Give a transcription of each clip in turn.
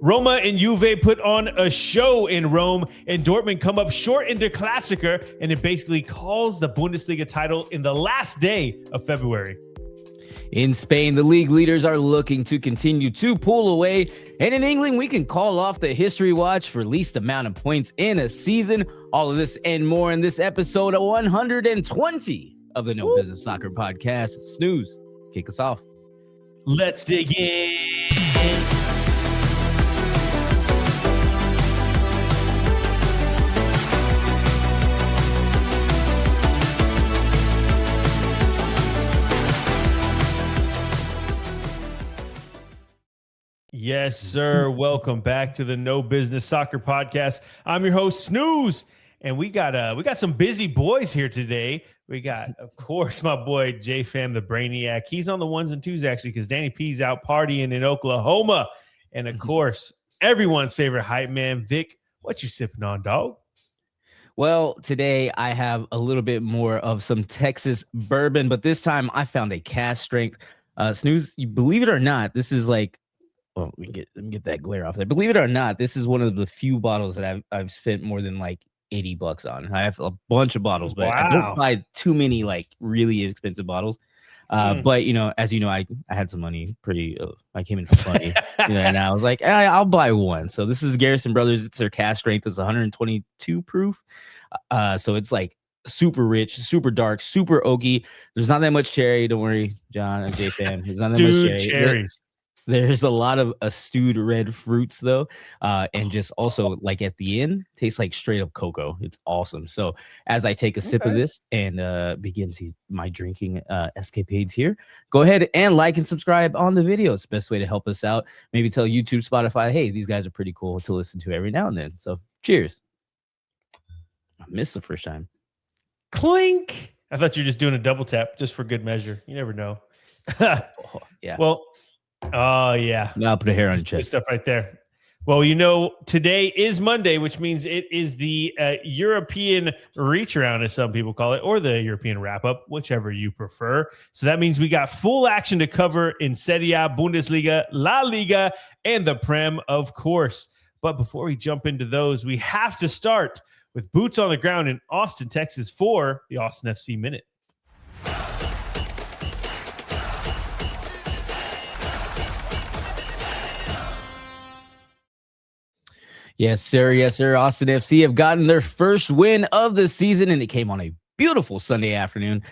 Roma and Juve put on a show in Rome, and Dortmund come up short in their Klassiker, and it basically calls the Bundesliga title in the last day of February. In Spain, the league leaders are looking to continue to pull away, and in England, we can call off the history watch for least amount of points in a season. All of this and more in this episode of 120 of the No Business Soccer Podcast. Snooze, kick us off. Let's dig in. Yes, sir. Welcome back to the No Business Soccer Podcast. I'm your host, Snooze, and we got some busy boys here today. We got, of course, my boy J-Fam, the Brainiac. He's on the ones and twos, actually, because Danny P's out partying in Oklahoma. And, of course, everyone's favorite hype man, Vic. What you sipping on, dog? Well, today I have a little bit more of some Texas bourbon, but this time I found a cask strength. Snooze, you believe it or not, this is like, well, let me get that glare off there. Believe it or not, this is one of the few bottles that I've spent more than like $80 on. I have a bunch of bottles, but I don't buy too many like really expensive bottles. But as you know, I had some money. I came in for money, and I was like, I'll buy one. So this is Garrison Brothers. It's their cask strength. It's 122 proof. So it's like super rich, super dark, super oaky. There's not that much cherry. Don't worry, John and J-Fam. There's not that much cherries. There's a lot of stewed red fruits though, and just also like at the end, tastes like straight up cocoa. It's awesome. So as I take a sip of this and begin my drinking escapades here, go ahead and like and subscribe on the video. It's the best way to help us out. Maybe tell YouTube, Spotify, hey, these guys are pretty cool to listen to every now and then. So cheers. I missed the first time. Clink. I thought you were just doing a double tap just for good measure. You never know. Yeah. Well. Oh, yeah. Now I'll put a hair on your chest. Good stuff right there. Well, today is Monday, which means it is the European reach around, as some people call it, or the European wrap up, whichever you prefer. So that means we got full action to cover in Serie, Bundesliga, La Liga, and the Prem, of course. But before we jump into those, we have to start with boots on the ground in Austin, Texas for the Austin FC Minute. Yes, sir. Yes, sir. Austin FC have gotten their first win of the season, and it came on a beautiful Sunday afternoon.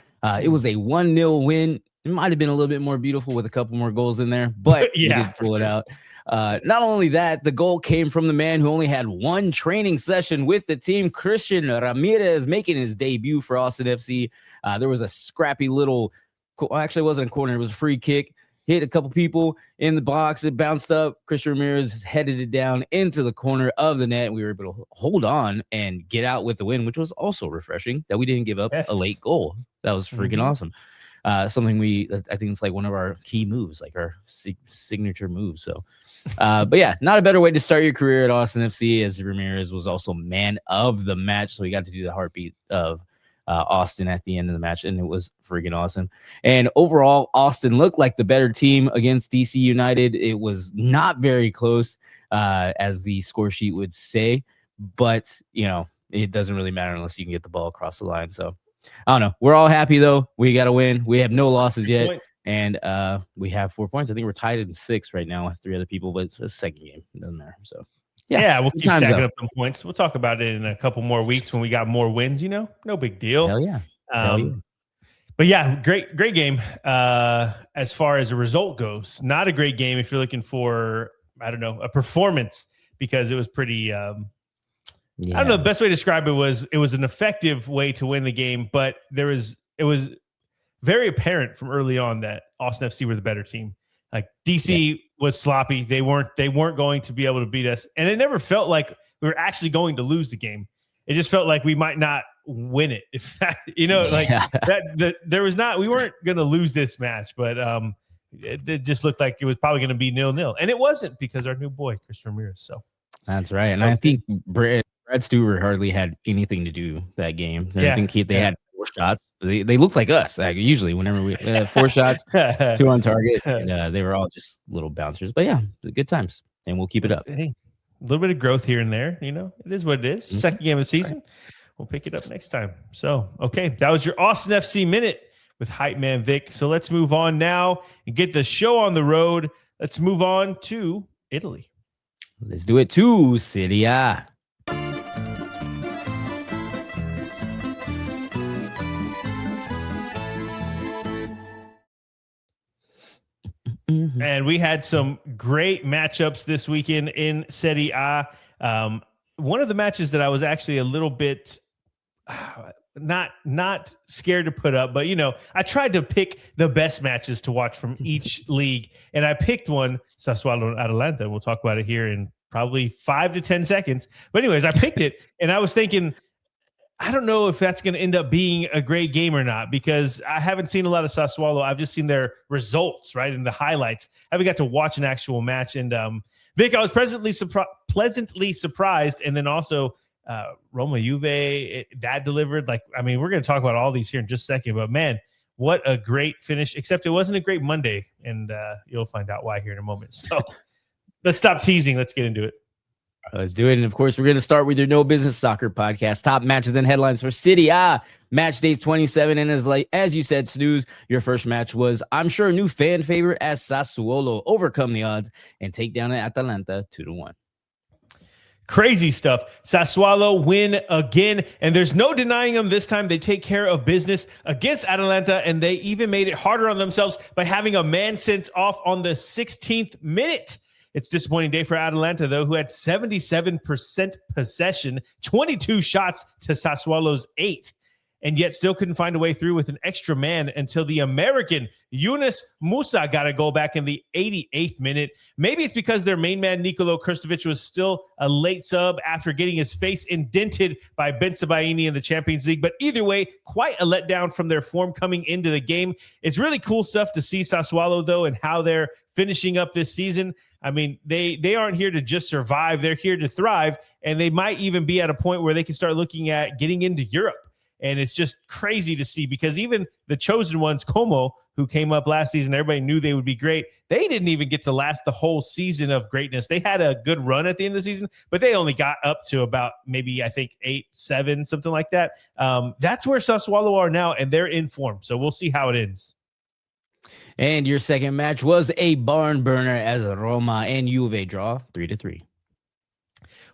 It was a 1-0 win. It might have been a little bit more beautiful with a couple more goals in there, but we did pull it out. Not only that, the goal came from the man who only had one training session with the team, Christian Ramirez, making his debut for Austin FC. There was a scrappy little, actually it wasn't a corner, it was a free kick. Hit a couple people in the box. It bounced up. Christian Ramirez headed it down into the corner of the net. We were able to hold on and get out with the win, which was also refreshing that we didn't give up a late goal. That was freaking awesome. Something I think it's like one of our key moves, like our signature moves. So, but yeah, not a better way to start your career at Austin FC, as Ramirez was also man of the match. So we got to do the heartbeat of Austin at the end of the match, and it was freaking awesome. And overall, Austin looked like the better team against DC United. It was not very close, as the score sheet would say, but it doesn't really matter unless you can get the ball across the line. So I don't know. We're all happy though. We got to win. We have no losses yet, and we have 4 points. I think we're tied in 6 right now with 3 other people, but it's a second game. It doesn't matter. So. Yeah, we'll keep stacking up some points. We'll talk about it in a couple more weeks when we got more wins, no big deal. Hell yeah. But yeah, great game. As far as a result goes, not a great game if you're looking for, a performance, because it was pretty, I don't know, the best way to describe it was an effective way to win the game, but it was very apparent from early on that Austin FC were the better team. Like DC was sloppy. They weren't going to be able to beat us. And it never felt like we were actually going to lose the game. It just felt like we might not win it. We weren't going to lose this match, but it just looked like it was probably going to be 0-0. And it wasn't, because our new boy, Christian Ramirez. So that's right. And I think Brad Stewart hardly had anything to do that game. I think they had 4 shots. They looked like us. Like usually, whenever we had 4 shots, 2 on target, and they were all just little bouncers. But yeah, good times. and we'll keep it up. Hey, a little bit of growth here and there. It is what it is. Mm-hmm. Second game of the season. Right. We'll pick it up next time. So, okay, that was your Austin FC Minute with Hype Man Vic. So let's move on now and get the show on the road. Let's move on to Italy. Let's do it to Serie A. And we had some great matchups this weekend in Serie A. One of the matches that I was actually a little bit not scared to put up, but I tried to pick the best matches to watch from each league, and I picked one, Sassuolo and Atalanta. We'll talk about it here in probably 5 to 10 seconds. But anyways, I picked it, and I was thinking, I don't know if that's going to end up being a great game or not, because I haven't seen a lot of Sassuolo. I've just seen their results, right, and the highlights. I haven't got to watch an actual match. And Vic, I was pleasantly surprised, and then also Roma Juve, that delivered. We're going to talk about all these here in just a second, but man, what a great finish, except it wasn't a great Monday, and you'll find out why here in a moment. So let's stop teasing. Let's get into it. Let's do it. And of course, we're going to start with your No Business Soccer podcast, top matches and headlines for Serie A. Match day 27. And as you said, Snooze, your first match was, I'm sure, a new fan favorite as Sassuolo overcome the odds and take down Atalanta 2-1. Crazy stuff. Sassuolo win again, and there's no denying them. This time they take care of business against Atalanta, and they even made it harder on themselves by having a man sent off on the 16th minute. It's a disappointing day for Atalanta, though, who had 77% possession, 22 shots to Sassuolo's 8, and yet still couldn't find a way through with an extra man until the American Yunus Musa got a goal back in the 88th minute. Maybe it's because their main man, Nikola Krstovic, was still a late sub after getting his face indented by Bensebaini in the Champions League. But either way, quite a letdown from their form coming into the game. It's really cool stuff to see Sassuolo, though, and how they're finishing up this season. I mean, they aren't here to just survive. They're here to thrive, and they might even be at a point where they can start looking at getting into Europe. And it's just crazy to see, because even the chosen ones, Como, who came up last season, everybody knew they would be great. They didn't even get to last the whole season of greatness. They had a good run at the end of the season, but they only got up to about maybe, I think, 8, 7, something like that. That's where Sassuolo are now, and they're in form. So we'll see how it ends. And your second match was a barn burner as Roma and Juve draw 3-3.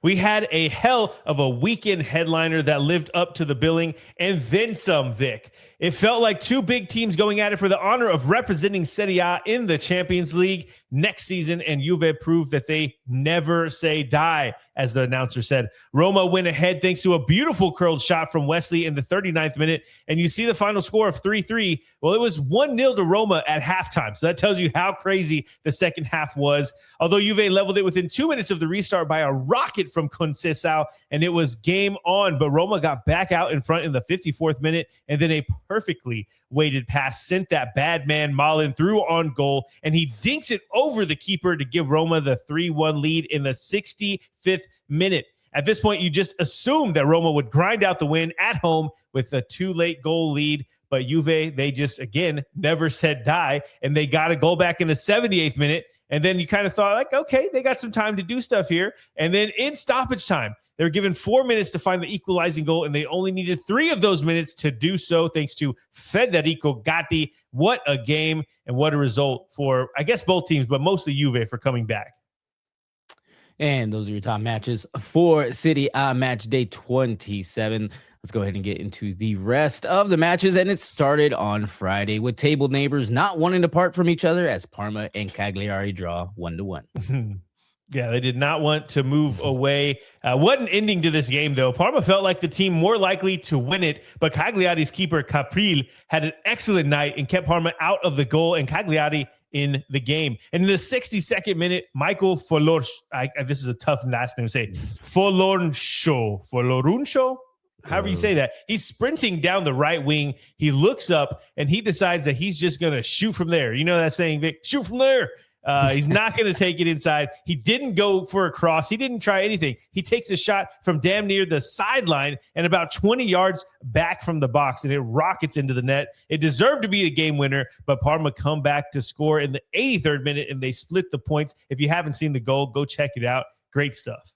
We had a hell of a weekend headliner that lived up to the billing, and then some, Vic. It felt like two big teams going at it for the honor of representing Serie A in the Champions League next season, and Juve proved that they never say die, as the announcer said. Roma went ahead thanks to a beautiful curled shot from Wesley in the 39th minute, and you see the final score of 3-3. Well, it was 1-0 to Roma at halftime, so that tells you how crazy the second half was. Although Juve leveled it within 2 minutes of the restart by a rocket from Conceição, and it was game on, but Roma got back out in front in the 54th minute, and then a perfectly weighted pass sent that bad man Malin through on goal, and he dinks it over the keeper to give Roma the 3-1 lead in the 65th minute. At this point, you just assumed that Roma would grind out the win at home with a too late goal lead, but Juve, they just, again, never said die, and they got a goal back in the 78th minute, and then you kind of thought, like, okay, they got some time to do stuff here, and then in stoppage time, they were given 4 minutes to find the equalizing goal, and they only needed 3 of those minutes to do so, thanks to Federico Gatti. What a game and what a result for, I guess, both teams, but mostly Juve for coming back. And those are your top matches for Serie A match day 27. Let's go ahead and get into the rest of the matches. And it started on Friday with table neighbors not wanting to part from each other as Parma and Cagliari draw 1-1. Yeah, they did not want to move away. What an ending to this game, though. Parma felt like the team more likely to win it, but Cagliari's keeper, Capril, had an excellent night and kept Parma out of the goal, and Cagliari in the game. And in the 62nd minute, Michael this is a tough last name to say, Foloruncho? However you say that. He's sprinting down the right wing. He looks up, and he decides that he's just going to shoot from there. You know that saying, Vic? Shoot from there. He's not going to take it inside. He didn't go for a cross. He didn't try anything. He takes a shot from damn near the sideline and about 20 yards back from the box, and it rockets into the net. It deserved to be a game winner, but Parma come back to score in the 83rd minute, and they split the points. If you haven't seen the goal, go check it out. Great stuff.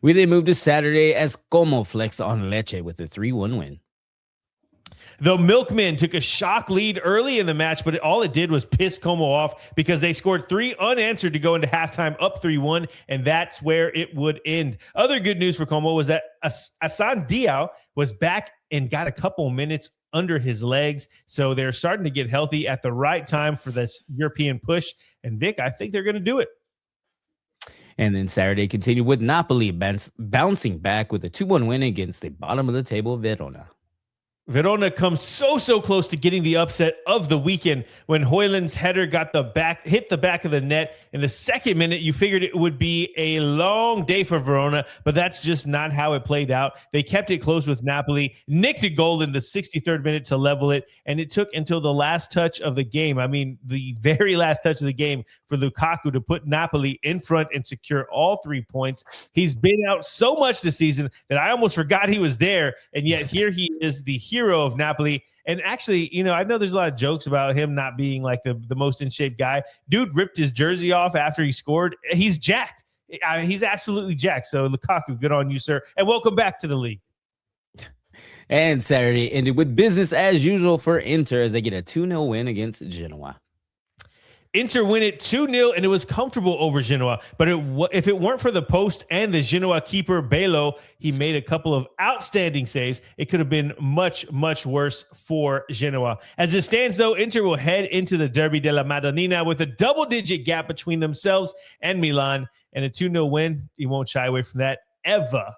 We then move to Saturday as Como flex on Lecce with a 3-1 win. The Milkmen took a shock lead early in the match, but all it did was piss Como off because they scored 3 unanswered to go into halftime up 3-1, and that's where it would end. Other good news for Como was that Asan Diao was back and got a couple minutes under his legs, so they're starting to get healthy at the right time for this European push. And Vic, I think they're going to do it. And then Saturday continued with Napoli bouncing back with a 2-1 win against the bottom of the table Verona. Verona comes so close to getting the upset of the weekend when Højlund's header hit the back of the net. In the second minute, you figured it would be a long day for Verona, but that's just not how it played out. They kept it close with Napoli, nicked a goal in the 63rd minute to level it, and it took until the last touch of the game. I mean, the very last touch of the game for Lukaku to put Napoli in front and secure all 3 points. He's been out so much this season that I almost forgot he was there, and yet here he is, the hero of Napoli. And actually, I know there's a lot of jokes about him not being like the most in shape guy. Dude ripped his jersey off after he scored. He's jacked. He's absolutely jacked. So Lukaku, good on you, sir. And welcome back to the league. And Saturday ended with business as usual for Inter as they get a 2-0 win against Genoa. Inter win it 2-0, and it was comfortable over Genoa. But if it weren't for the post and the Genoa keeper, Bello, he made a couple of outstanding saves. It could have been much, much worse for Genoa. As it stands, though, Inter will head into the Derby della Madonnina with a double-digit gap between themselves and Milan. And a 2-0 win, he won't shy away from that ever.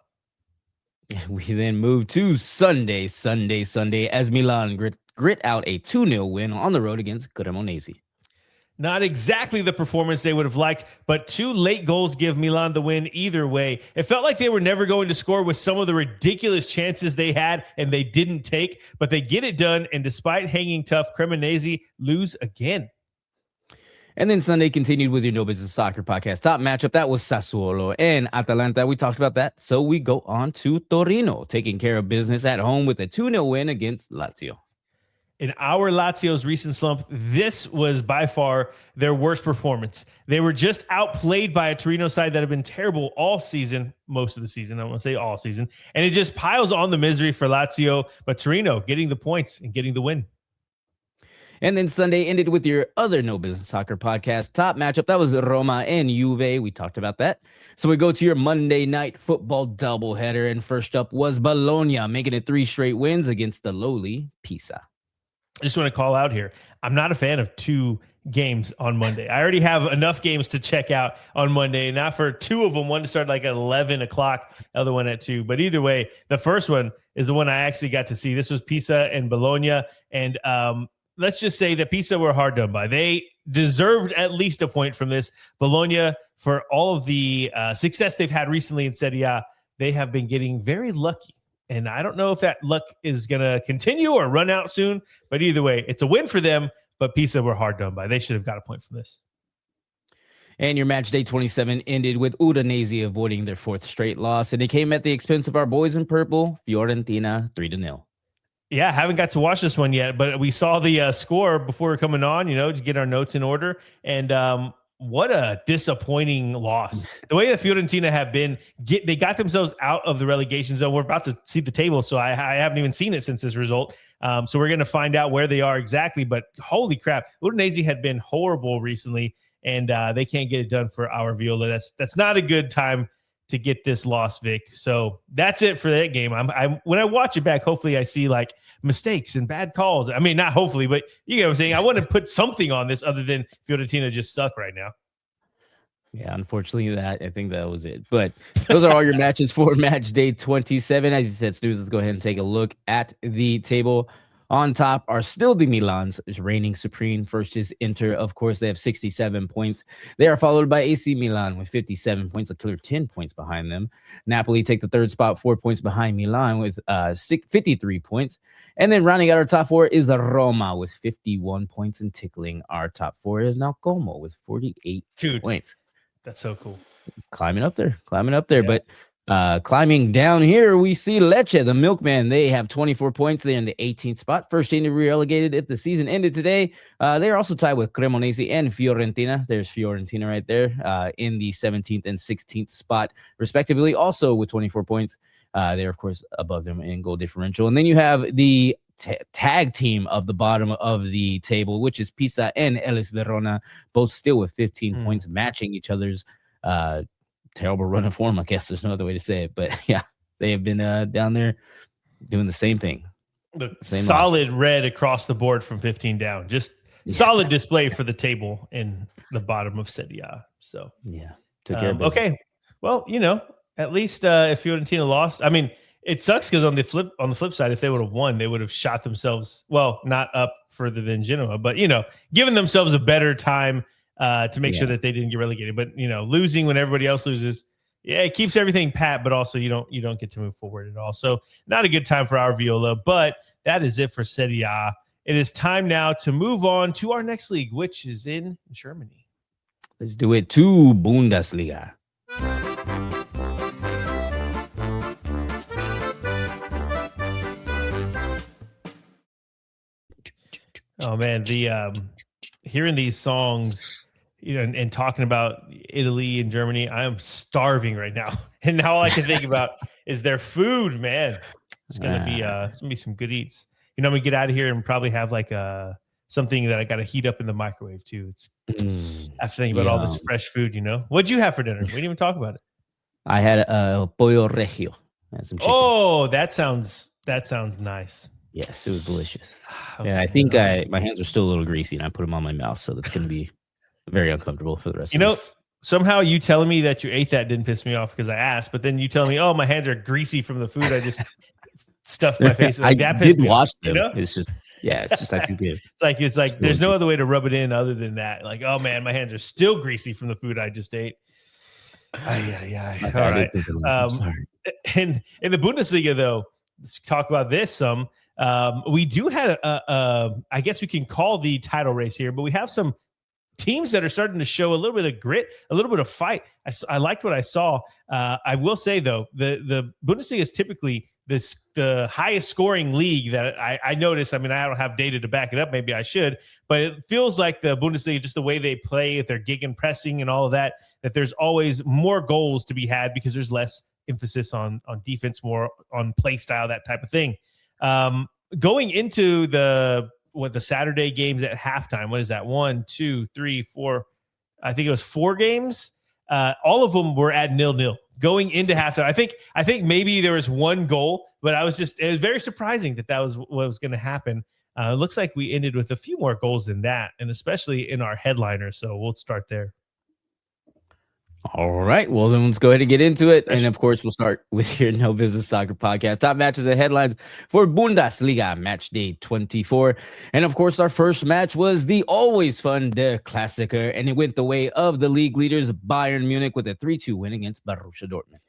We then move to Sunday as Milan grit out a 2-0 win on the road against Cremonese. Not exactly the performance they would have liked, but 2 late goals give Milan the win either way. It felt like they were never going to score with some of the ridiculous chances they had and they didn't take, but they get it done, and despite hanging tough, Cremonese lose again. And then Sunday continued with your No Business Soccer podcast top matchup. That was Sassuolo and Atalanta. We talked about that. So we go on to Torino, taking care of business at home with a 2-0 win against Lazio. In our Lazio's recent slump, this was by far their worst performance. They were just outplayed by a Torino side that have been terrible all season, most of the season. I don't want to say all season. And it just piles on the misery for Lazio, but Torino getting the points and getting the win. And then Sunday ended with your other No Business Soccer podcast top matchup. That was Roma and Juve. We talked about that. So we go to your Monday night football doubleheader. And first up was Bologna, making it 3 straight wins against the lowly Pisa. I just want to call out here, I'm not a fan of 2 games on Monday. I already have enough games to check out on Monday, not for 2 of them, one to start like at 11 o'clock, the other one at 2. But either way, the first one is the one I actually got to see. This was Pisa and Bologna. And let's just say that Pisa were hard done by. They deserved at least a point from this. Bologna, for all of the success they've had recently in Serie A, they have been getting very lucky. And I don't know if that luck is going to continue or run out soon. But either way, it's a win for them. But Pisa were hard done by. They should have got a point from this. And your match day 27 ended with Udinese avoiding their 4th straight loss. And it came at the expense of our boys in purple, Fiorentina, 3-0. Yeah, haven't got to watch this one yet. But we saw the score before we're coming on, to get our notes in order. And what a disappointing loss. The way that Fiorentina have been, they got themselves out of the relegation zone. We're about to see the table, so I haven't even seen it since this result. So we're going to find out where they are exactly. But holy crap, Udinese had been horrible recently, and they can't get it done for our Viola. That's not a good time to get this loss, Vic. So that's it for that game. I'm when I watch it back, hopefully I see like mistakes and bad calls. I mean, not hopefully, but you know what I'm saying? I want to put something on this other than Fiorentina just suck right now. Yeah, unfortunately, I think that was it. But those are all your matches for match day 27. As you said, Stu, let's go ahead and take a look at the table. On top are still the Milans, is reigning supreme. First is Inter. Of course, they have 67 points. They are followed by AC Milan with 57 points, a clear 10 points behind them. Napoli take the third spot, 4 points behind Milan with 53 points. And then rounding out our top four is Roma with 51 points, and tickling our top four is now Como with 48 points. That's so cool. Climbing up there. Yeah. But climbing down here, we see Lecce, the milkman. They have 24 points. They're in the 18th spot. First team to be relegated if the season ended today. They're also tied with Cremonese and Fiorentina. There's Fiorentina right there in the 17th and 16th spot, respectively, also with 24 points. They're, of course, above them in goal differential. And then you have the tag team of the bottom of the table, which is Pisa and Elis Verona, both still with 15 points, matching each other's terrible run of form. I guess there's no other way to say it, but yeah, they have been down there doing the same thing. Solid red across the board from 15 down. Just solid display for the table in the bottom of Serie. So yeah, took care of business. Okay, well, at least if Fiorentina lost, I mean, it sucks because on the flip side, if they would have won, they would have shot themselves, well, not up further than Genoa, but given themselves a better time to make sure that they didn't get relegated. But losing when everybody else loses, it keeps everything pat, but also you don't get to move forward at all. So not a good time for our Viola. But that is it for Serie A. It is time now to move on to our next league, which is in Germany. Let's do it to Bundesliga. Oh man, the hearing these songs, and talking about Italy and Germany, I am starving right now, and now all I can think about is their food. Man, it's gonna be some good eats. I'm gonna get out of here and probably have like something that I got to heat up in the microwave too. It's after thinking about all this fresh food. What'd you have for dinner? We didn't even talk about it. I had pollo regio. Some chicken. Oh, that sounds nice. Yes, it was delicious. Okay. Yeah, I think my hands are still a little greasy, and I put them on my mouth, so that's going to be very uncomfortable for the rest of this. Somehow you telling me that you ate that didn't piss me off because I asked, but then you telling me, oh, my hands are greasy from the food I just stuffed my face with. Like, that pissed me off. It's just I think it's like there's no other way to rub it in other than that. Like, oh man, my hands are still greasy from the food I just ate. Yeah. All right. And in the Bundesliga, though, let's talk about this some. We do have I guess we can call the title race here, but we have some teams that are starting to show a little bit of grit, a little bit of fight. I liked what I saw. I will say though, the Bundesliga is typically the highest scoring league that I noticed. I mean, I don't have data to back it up. Maybe I should, but it feels like the Bundesliga, just the way they play, if they're gegen pressing and all of that there's always more goals to be had because there's less emphasis on defense, more on play style, that type of thing. Going into the Saturday games at halftime, what is that? 1, 2, 3, 4. I think it was 4 games. All of them were at 0-0 going into halftime. I think maybe there was one goal, but it was very surprising that was what was going to happen. It looks like we ended with a few more goals than that, and especially in our headliner. So we'll start there. All right. Well, then let's go ahead and get into it. And of course, we'll start with your No Business Soccer podcast. Top matches and headlines for Bundesliga Matchday 24. And of course, our first match was the always fun Der Klassiker, and it went the way of the league leaders Bayern Munich with a 3-2 win against Borussia Dortmund.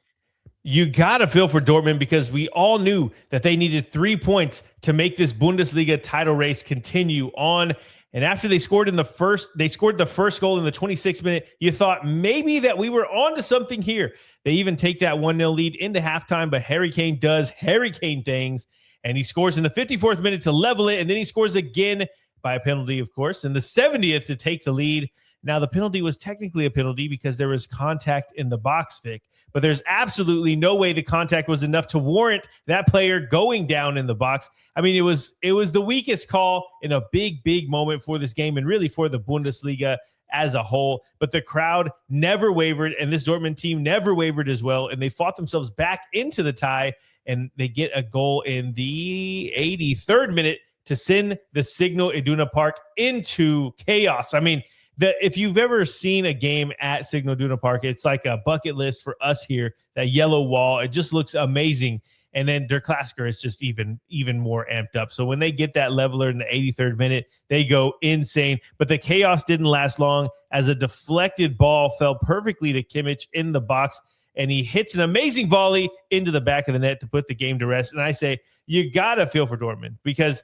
You got to feel for Dortmund because we all knew that they needed 3 points to make this Bundesliga title race continue on. And after they scored the first goal in the 26th minute, you thought maybe that we were on to something here. They even take that 1-0 lead into halftime, but Harry Kane does Harry Kane things, and he scores in the 54th minute to level it, and then he scores again by a penalty, of course, in the 70th to take the lead. Now, the penalty was technically a penalty because there was contact in the box, Vic, but there's absolutely no way the contact was enough to warrant that player going down in the box. I mean, it was the weakest call in a big moment for this game and really for the Bundesliga as a whole. But the crowd never wavered, and this Dortmund team never wavered as well, and they fought themselves back into the tie, and they get a goal in the 83rd minute to send the Signal Iduna Park into chaos. I mean, if you've ever seen a game at Signal Iduna Park, it's like a bucket list for us here, that yellow wall. It just looks amazing. And then their Klassiker is just even more amped up. So when they get that leveler in the 83rd minute, they go insane. But the chaos didn't last long as a deflected ball fell perfectly to Kimmich in the box, and he hits an amazing volley into the back of the net to put the game to rest. And I say, you got to feel for Dortmund because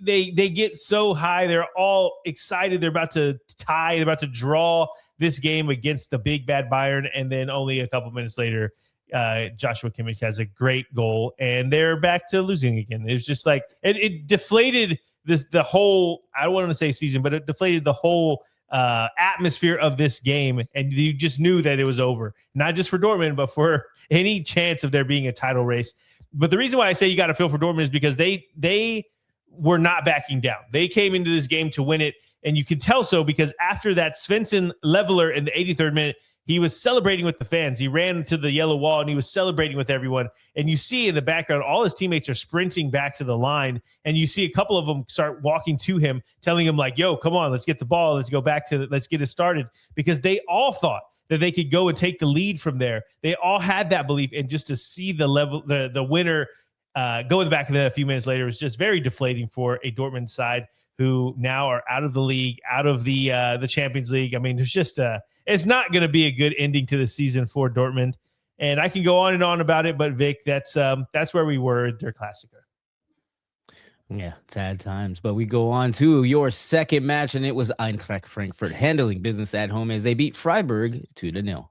they get so high. They're all excited. They're about to tie. They're about to draw this game against the big bad Bayern. And then only a couple minutes later, Joshua Kimmich has a great goal, and they're back to losing again. It's just like it deflated the whole, I don't want to say season, but it deflated the whole atmosphere of this game, and you just knew that it was over, not just for Dortmund, but for any chance of there being a title race. But the reason why I say you got to feel for Dortmund is because they were not backing down. They came into this game to win it, and you can tell so because after that Svensson leveler in the 83rd minute, he was celebrating with the fans. He ran to the yellow wall and he was celebrating with everyone. And you see in the background, all his teammates are sprinting back to the line. And you see a couple of them start walking to him, telling him like, yo, come on, let's get the ball. Let's go back to let's get it started. Because they all thought that they could go and take the lead from there. They all had that belief. And just to see the level, the winner go in the back of that a few minutes later was just very deflating for a Dortmund side who now are out of the league, out of the Champions League. I mean, there's just it's not going to be a good ending to the season for Dortmund. And I can go on and on about it, but Vic, that's where we were, their Klassiker. Yeah, sad times. But we go on to your second match, and it was Eintracht Frankfurt handling business at home as they beat Freiburg 2-0.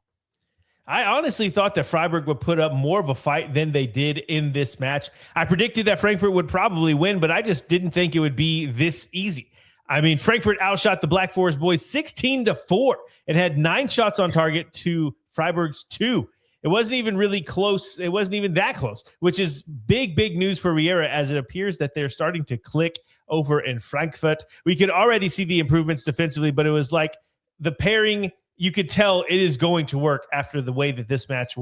I honestly thought that Freiburg would put up more of a fight than they did in this match. I predicted that Frankfurt would probably win, but I just didn't think it would be this easy. I mean, Frankfurt outshot the Black Forest boys 16-4 and had 9 shots on target to Freiburg's 2. It wasn't even really close. It wasn't even that close, which is big news for Riera, as it appears that they're starting to click over in Frankfurt. We could already see the improvements defensively, but it was like the pairing, you could tell it is going to work after the way that this match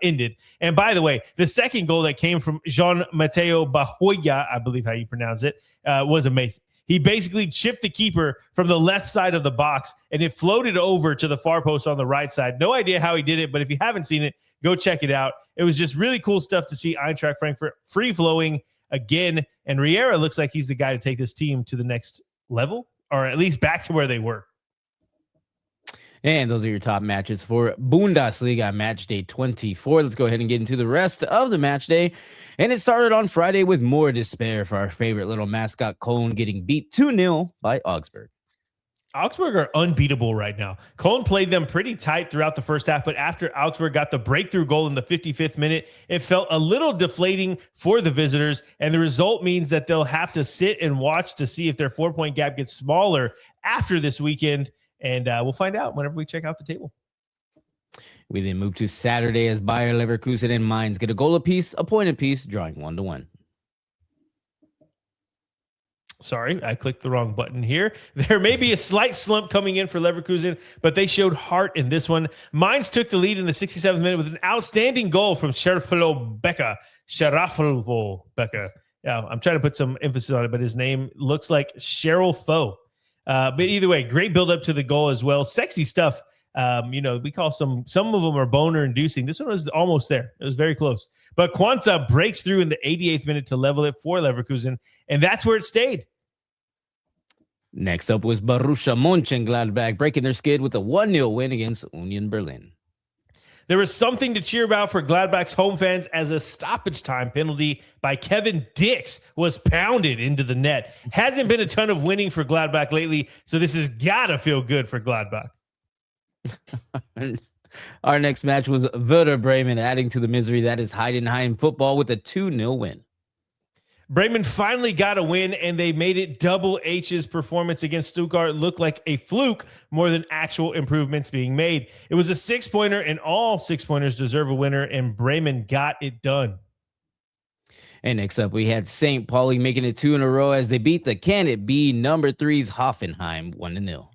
ended. And by the way, the second goal that came from Jean-Mateo Bahoya, I believe how you pronounce it, was amazing. He basically chipped the keeper from the left side of the box, and it floated over to the far post on the right side. No idea how he did it, but if you haven't seen it, go check it out. It was just really cool stuff to see Eintracht Frankfurt free-flowing again, and Riera looks like he's the guy to take this team to the next level, or at least back to where they were. And those are your top matches for Bundesliga match day 24. Let's go ahead and get into the rest of the match day. And it started on Friday with more despair for our favorite little mascot, Cologne, getting beat 2-0 by Augsburg. Augsburg are unbeatable right now. Cologne played them pretty tight throughout the first half, but after Augsburg got the breakthrough goal in the 55th minute, it felt a little deflating for the visitors, and the result means that they'll have to sit and watch to see if their 4-point gap gets smaller after this weekend. And we'll find out whenever we check out the table. We then move to Saturday as Bayer Leverkusen and Mainz get a goal apiece, a point apiece, drawing 1-1. Sorry, I clicked the wrong button here. There may be a slight slump coming in for Leverkusen, but they showed heart in this one. Mainz took the lead in the 67th minute with an outstanding goal from Sharafalo Becker. Yeah, I'm trying to put some emphasis on it, but his name looks like Cheryl Foe. But either way, great build up to the goal as well. Sexy stuff. We call some of them are boner inducing. This one was almost there. It was very close. But Quanta breaks through in the 88th minute to level it for Leverkusen, and that's where it stayed. Next up was Borussia Mönchengladbach breaking their skid with a 1-0 win against Union Berlin. There was something to cheer about for Gladbach's home fans as a stoppage time penalty by Kevin Dix was pounded into the net. Hasn't been a ton of winning for Gladbach lately, so this has got to feel good for Gladbach. Our next match was Werder Bremen adding to the misery that is Heidenheim football with a 2-0 win. Bremen finally got a win, and they made it. Double H's performance against Stuttgart looked like a fluke more than actual improvements being made. It was a 6-pointer, and all 6-pointers deserve a winner, and Bremen got it done. And next up, we had St. Pauli making it 2 in a row as they beat the Can It Be number 3's Hoffenheim 1-0.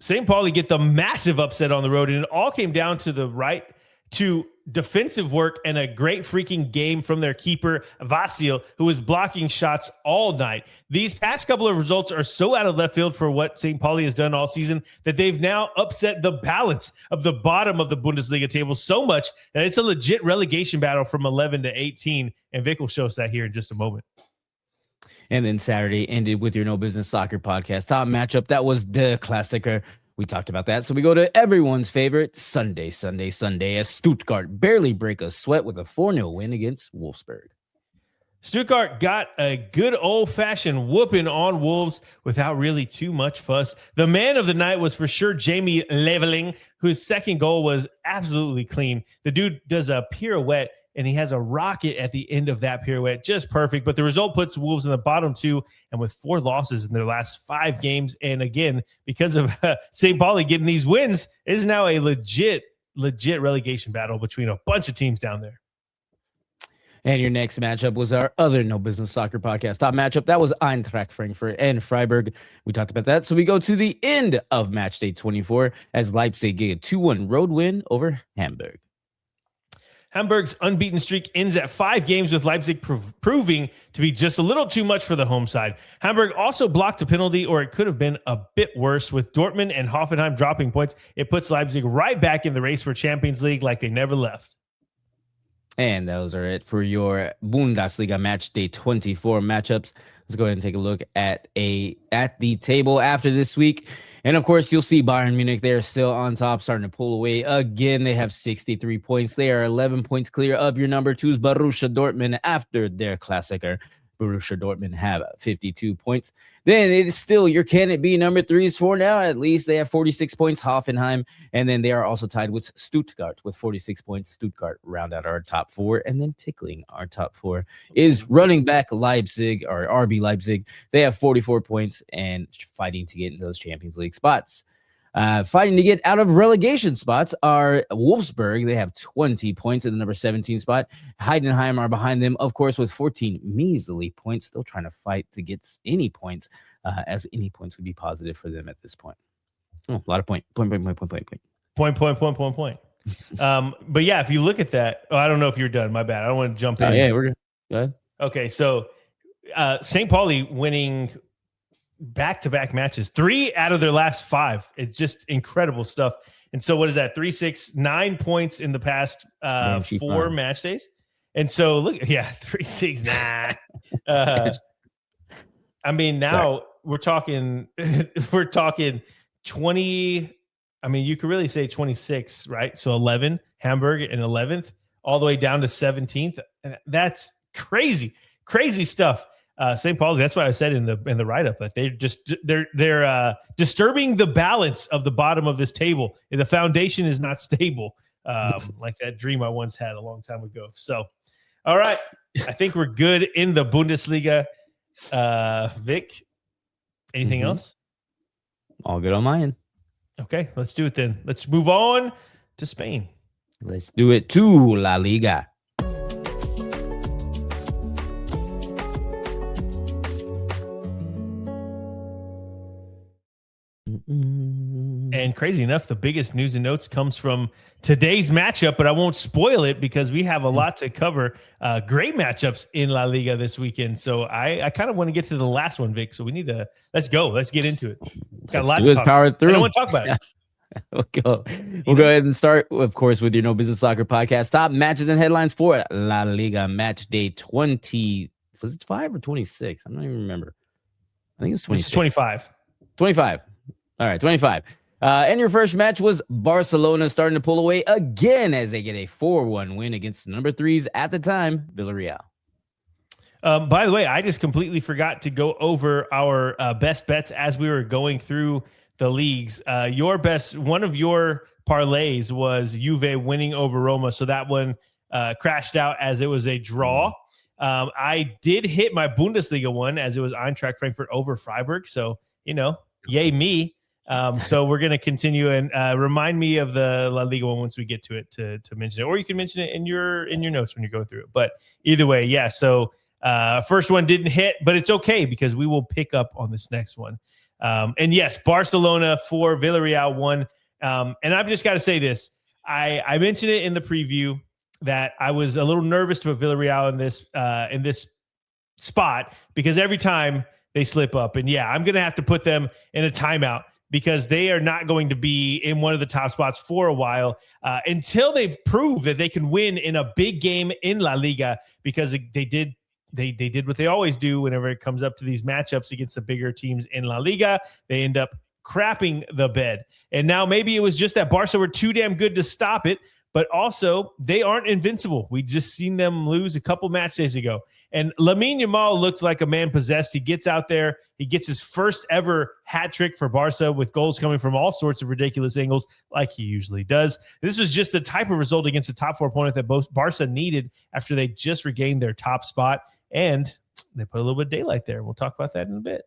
St. Pauli get the massive upset on the road, and it all came down to the right to defensive work and a great freaking game from their keeper, Vasil, who was blocking shots all night. These past couple of results are so out of left field for what St. Pauli has done all season that they've now upset the balance of the bottom of the Bundesliga table so much that it's a legit relegation battle from 11 to 18. And Vic will show us that here in just a moment. And then Saturday ended with your No Business Soccer podcast. Top matchup, that was the Klassiker. We talked about that. So we go to everyone's favorite Sunday, as Stuttgart barely break a sweat with a 4-0 win against Wolfsburg. Stuttgart got a good old-fashioned whooping on Wolves without really too much fuss. The man of the night was for sure Jamie Leveling, whose second goal was absolutely clean. The dude does a pirouette, and he has a rocket at the end of that pirouette. Just perfect. But the result puts Wolves in the bottom 2 and with 4 losses in their last 5 games. And again, because of St. Pauli getting these wins, it is now a legit relegation battle between a bunch of teams down there. And your next matchup was our other No Business Soccer podcast top matchup. That was Eintracht Frankfurt and Freiburg. We talked about that. So we go to the end of Matchday 24 as Leipzig get a 2-1 road win over Hamburg. Hamburg's unbeaten streak ends at 5 games with Leipzig proving to be just a little too much for the home side. Hamburg also blocked a penalty, or it could have been a bit worse. With Dortmund and Hoffenheim dropping points, it puts Leipzig right back in the race for Champions League like they never left. And those are it for your Bundesliga Matchday 24 matchups. Let's go ahead and take a look at the table after this week. And of course, you'll see Bayern Munich. They're still on top, starting to pull away again. They have 63 points. They are 11 points clear of your number 2's Borussia Dortmund after their Klassiker. Borussia Dortmund have 52 points. Then it is still your can it be number 3s for now. At least they have 46 points, Hoffenheim. And then they are also tied with Stuttgart with 46 points. Stuttgart round out our top 4. And then tickling our top 4 is running back Leipzig, or RB Leipzig. They have 44 points and fighting to get in those Champions League spots. Fighting to get out of relegation spots are Wolfsburg. They have 20 points in the number 17 spot. Heidenheim are behind them, of course, with 14 measly points. Still trying to fight to get any points, as any points would be positive for them at this point. Oh, a lot of point. But yeah, if you look at that, I don't know if you're done. My bad. I don't want to jump in. Yeah, we're good. Go ahead. Okay, so St. Pauli winning back-to-back matches, 3 out of their last 5. It's just incredible stuff. And so what is that? 3, 6, 9 points in the past 4 match days. And so look, 3, 6, 9. I mean, now we're talking 20. I mean, you could really say 26, right? So 11, Hamburg in 11th, all the way down to 17th. That's crazy stuff. St. Pauli, that's why I said in the write-up that they're disturbing the balance of the bottom of this table. The foundation is not stable, like that dream I once had a long time ago. So, all right, I think we're good in the Bundesliga. Vic, anything else? All good on my end. Okay, let's do it then. Let's move on to Spain. Let's do it to La Liga. And crazy enough, the biggest news and notes comes from today's matchup, but I won't spoil it because we have a lot to cover. Great matchups in La Liga this weekend. So I kind of want to get to the last one, Vic. So we need to, let's go. Let's get into it. Got a lot to talk about. I don't want to talk about it. We'll go ahead and start, of course, with your No Business Soccer podcast. Top matches and headlines for La Liga Match Day 20. Was it 5 or 26? I don't even remember. I think it's 26. It's 25. 25. All right, 25. And your first match was Barcelona starting to pull away again as they get a 4-1 win against the number 3s at the time, Villarreal. By the way, I just completely forgot to go over our best bets as we were going through the leagues. One of your parlays was Juve winning over Roma, so that one crashed out as it was a draw. I did hit my Bundesliga one as it was Eintracht Frankfurt over Freiburg, so yay me. So we're going to continue and remind me of the La Liga one once we get to it to mention it, or you can mention it in your notes when you go through it. But either way, yeah. So first one didn't hit, but it's okay because we will pick up on this next one. And yes, Barcelona 4, Villarreal 1. And I've just got to say this. I mentioned it in the preview that I was a little nervous to put Villarreal in this spot because every time they slip up, and yeah, I'm going to have to put them in a timeout because they are not going to be in one of the top spots for a while until they've proved that they can win in a big game in La Liga, because they did what they always do whenever it comes up to these matchups against the bigger teams in La Liga. They end up crapping the bed. And now maybe it was just that Barca were too damn good to stop it, but also they aren't invincible. We just seen them lose a couple match days ago. And Lamin Yamal looked like a man possessed. He gets out there. He gets his first ever hat trick for Barca with goals coming from all sorts of ridiculous angles like he usually does. This was just the type of result against a top four opponent that both Barca needed after they just regained their top spot. And they put a little bit of daylight there. We'll talk about that in a bit.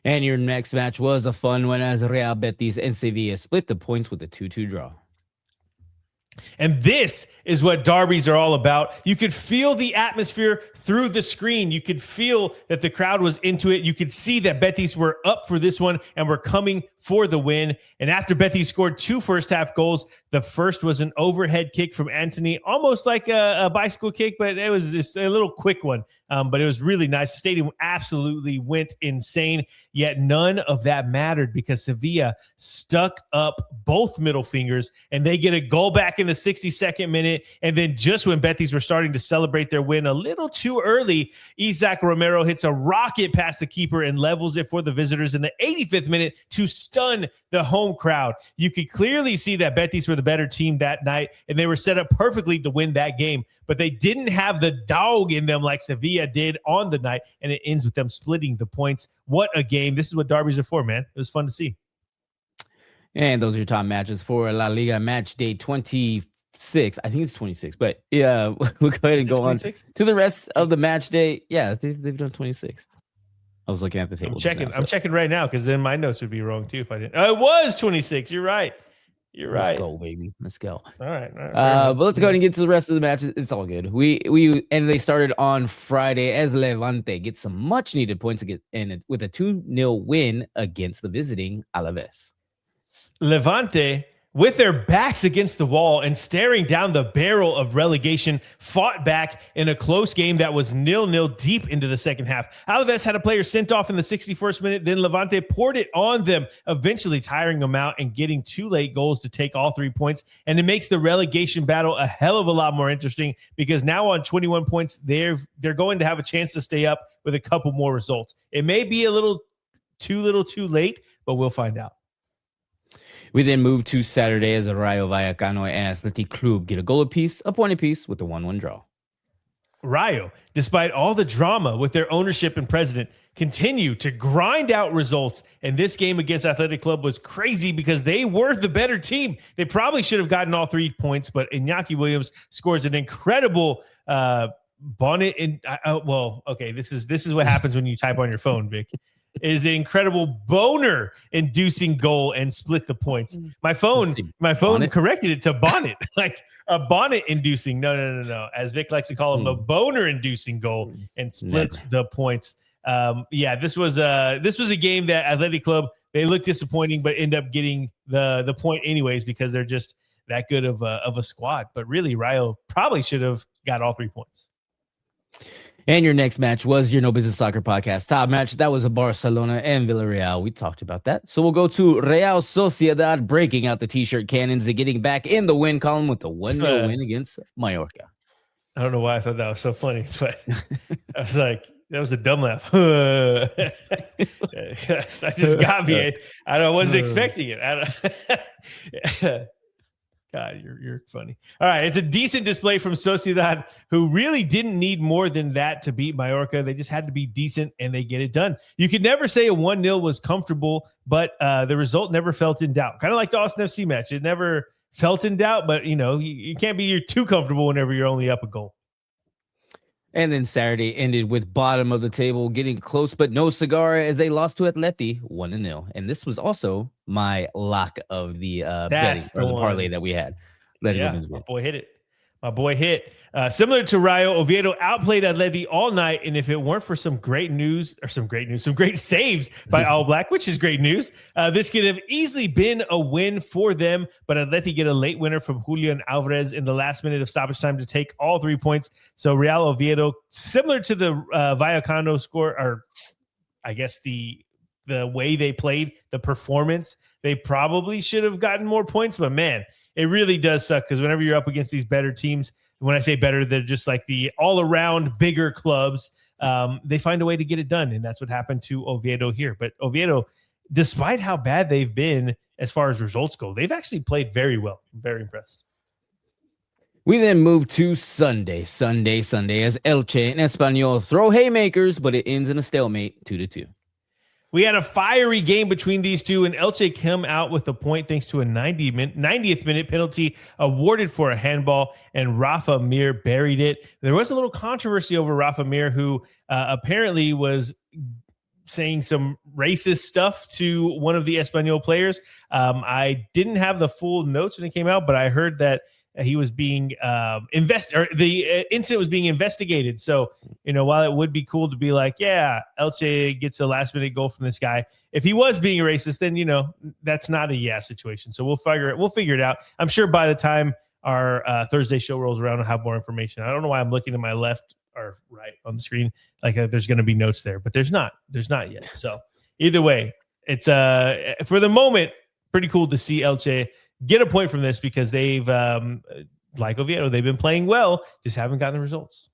And your next match was a fun one as Real Betis and Sevilla split the points with a 2-2 draw. And this is what derbies are all about. You could feel the atmosphere through the screen. You could feel that the crowd was into it. You could see that Betis were up for this one and were coming for the win. And after Betis scored 2 first-half goals, the first was an overhead kick from Anthony, almost like a bicycle kick, but it was just a little quick one. But it was really nice. The stadium absolutely went insane, yet none of that mattered because Sevilla stuck up both middle fingers, and they get a goal back in the 62nd minute. And then just when Betis were starting to celebrate their win a little too early, Isaac Romero hits a rocket past the keeper and levels it for the visitors in the 85th minute to stun the home crowd. You could clearly see that Betis were the better team that night, and they were set up perfectly to win that game, but they didn't have the dog in them like Sevilla did on the night, and it ends with them splitting the points. What a game. This is what derbies are for, man. It was fun to see. And those are your top matches for La Liga match day 26. I think it's 26, but yeah, we'll go ahead and go 26? On to the rest of the match day. Yeah, they've done 26. I was looking at the table. I'm checking right now because then my notes would be wrong too if I didn't. Oh, it was 26. You're right. Let's go, baby. Let's go. All right. But let's go ahead and get to the rest of the matches. It's all good. And they started on Friday as Levante get some much needed points to get in with a 2-0 win against the visiting Alaves. Levante, with their backs against the wall and staring down the barrel of relegation, fought back in a close game that was 0-0 deep into the second half. Alaves had a player sent off in the 61st minute. Then Levante poured it on them, eventually tiring them out and getting 2 late goals to take all 3 points. And it makes the relegation battle a hell of a lot more interesting because now on 21 points, they're going to have a chance to stay up with a couple more results. It may be a little too late, but we'll find out. We then move to Saturday as Rayo Vallecano and Athletic Club get a goal apiece, a point apiece with a 1-1 draw. Rayo, despite all the drama with their ownership and president, continue to grind out results. And this game against Athletic Club was crazy because they were the better team. They probably should have gotten all 3 points, but Iñaki Williams scores an incredible bonnet. This is what happens when you type on your phone, Vic. Is an incredible boner-inducing goal and split the points. My phone bonnet? Corrected it to bonnet, like a bonnet-inducing. No. As Vic likes to call them, a boner-inducing goal and splits the points. This was a game that Athletic Club, they looked disappointing, but end up getting the point anyways because they're just that good of a squad. But really, Rayo probably should have got all 3 points. And your next match was your No Business Soccer Podcast top match. That was a Barcelona and Villarreal. We talked about that. So we'll go to Real Sociedad breaking out the T-shirt cannons and getting back in the win column with a 1-0 win against Mallorca. I don't know why I thought that was so funny, but I was like, that was a dumb laugh. That just got me. I wasn't expecting it. God, you're funny. All right, it's a decent display from Sociedad, who really didn't need more than that to beat Mallorca. They just had to be decent, and they get it done. You could never say a 1-0 was comfortable, but the result never felt in doubt. Kind of like the Austin FC match. It never felt in doubt, but, you can't be too comfortable whenever you're only up a goal. And then Saturday ended with bottom of the table getting close, but no cigar as they lost to Atleti 1-0. And this was also my lock of the betting or the parlay that we had. My boy hit it. My boy hit. Similar to Rayo, Oviedo outplayed Atleti all night, and if it weren't for some great saves by All Black, which is great news, this could have easily been a win for them, but Atleti get a late winner from Julian Alvarez in the last minute of stoppage time to take all 3 points. So Real Oviedo, similar to the Vallecano score, or I guess the way they played, the performance, they probably should have gotten more points, but man, it really does suck because whenever you're up against these better teams, when I say better, they're just like the all-around bigger clubs. They find a way to get it done, and that's what happened to Oviedo here. But Oviedo, despite how bad they've been as far as results go, they've actually played very well. I'm very impressed. We then move to Sunday as Elche and Espanyol throw haymakers, but it ends in a stalemate 2-2. We had a fiery game between these two, and Elche came out with a point thanks to a 90th minute penalty awarded for a handball, and Rafa Mir buried it. There was a little controversy over Rafa Mir, who apparently was saying some racist stuff to one of the Espanyol players. I didn't have the full notes when it came out, but I heard that he was being the incident was being investigated. So, while it would be cool to be like, yeah, Elche gets a last minute goal from this guy, if he was being a racist, then, that's not a situation. So we'll figure it out. I'm sure by the time our Thursday show rolls around, I'll have more information. I don't know why I'm looking to my left or right on the screen. Like there's going to be notes there, but there's not yet. So either way, it's for the moment, pretty cool to see Elche get a point from this because they've, like Oviedo, they've been playing well, just haven't gotten the results.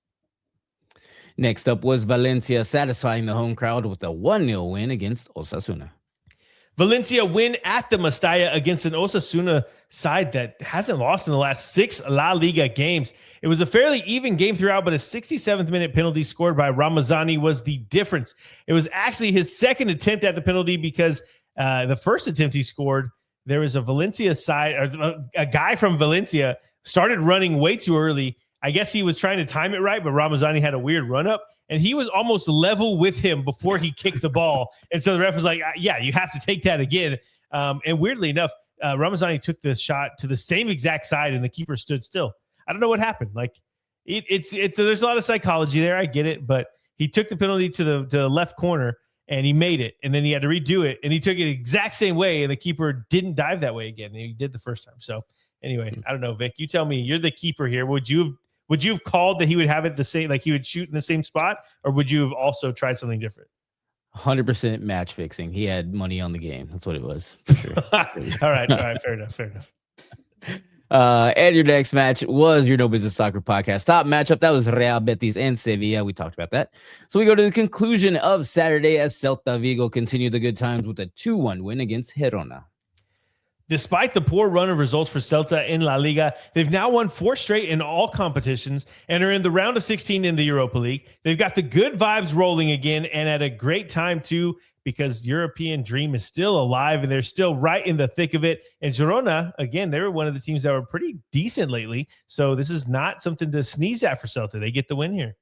Next up was Valencia satisfying the home crowd with a 1-0 win against Osasuna. Valencia win at the Mestalla against an Osasuna side that hasn't lost in the last 6 La Liga games. It was a fairly even game throughout, but a 67th minute penalty scored by Ramazani was the difference. It was actually his second attempt at the penalty because the first attempt he scored, there was a Valencia side, or a guy from Valencia started running way too early. I guess he was trying to time it right, but Ramazani had a weird run up, and he was almost level with him before he kicked the ball. And so the ref was like, yeah, you have to take that again. And weirdly enough, Ramazani took the shot to the same exact side, and the keeper stood still. I don't know what happened. Like it's there's a lot of psychology there. I get it, but he took the penalty to the left corner, and he made it, and then he had to redo it, and he took it the exact same way, and the keeper didn't dive that way again, and he did the first time. So anyway, I don't know, Vic, you tell me. You're the keeper here. Would you have called that he would have it the same, like he would shoot in the same spot, or would you have also tried something different? 100% match fixing. He had money on the game. That's what it was, for sure. All right, fair enough. And your next match was your No Business Soccer podcast top matchup. That was Real Betis and Sevilla. We talked about that. So we go to the conclusion of Saturday as Celta Vigo continued the good times with a 2-1 win against Girona. Despite the poor run of results for Celta in La Liga, they've now won 4 straight in all competitions and are in the round of 16 in the Europa League. They've got the good vibes rolling again and at a great time too, because European dream is still alive and they're still right in the thick of it. And Girona, again, they were one of the teams that were pretty decent lately. So this is not something to sneeze at for Celta. They get the win here.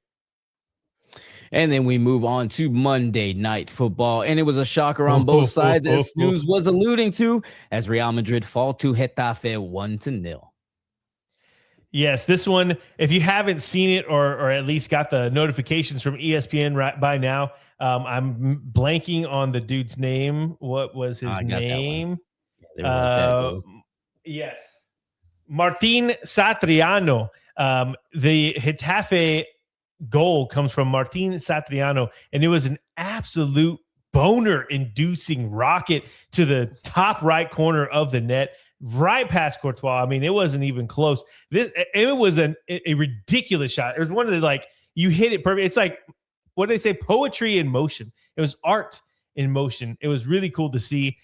And then we move on to Monday Night Football. And it was a shocker on both sides, as Snooze was alluding to, as Real Madrid fall to Getafe 1-0. Yes, this one, if you haven't seen it or at least got the notifications from ESPN right by now, I'm blanking on the dude's name. What was his name? Yes. Martin Satriano. The Getafe goal comes from Martin Satriano, and it was an absolute boner-inducing rocket to the top right corner of the net, right past Courtois. I mean, it wasn't even close. It was a ridiculous shot. It was one of the, like, you hit it perfect. It's like, what do they say? Poetry in motion. It was art in motion. It was really cool to see.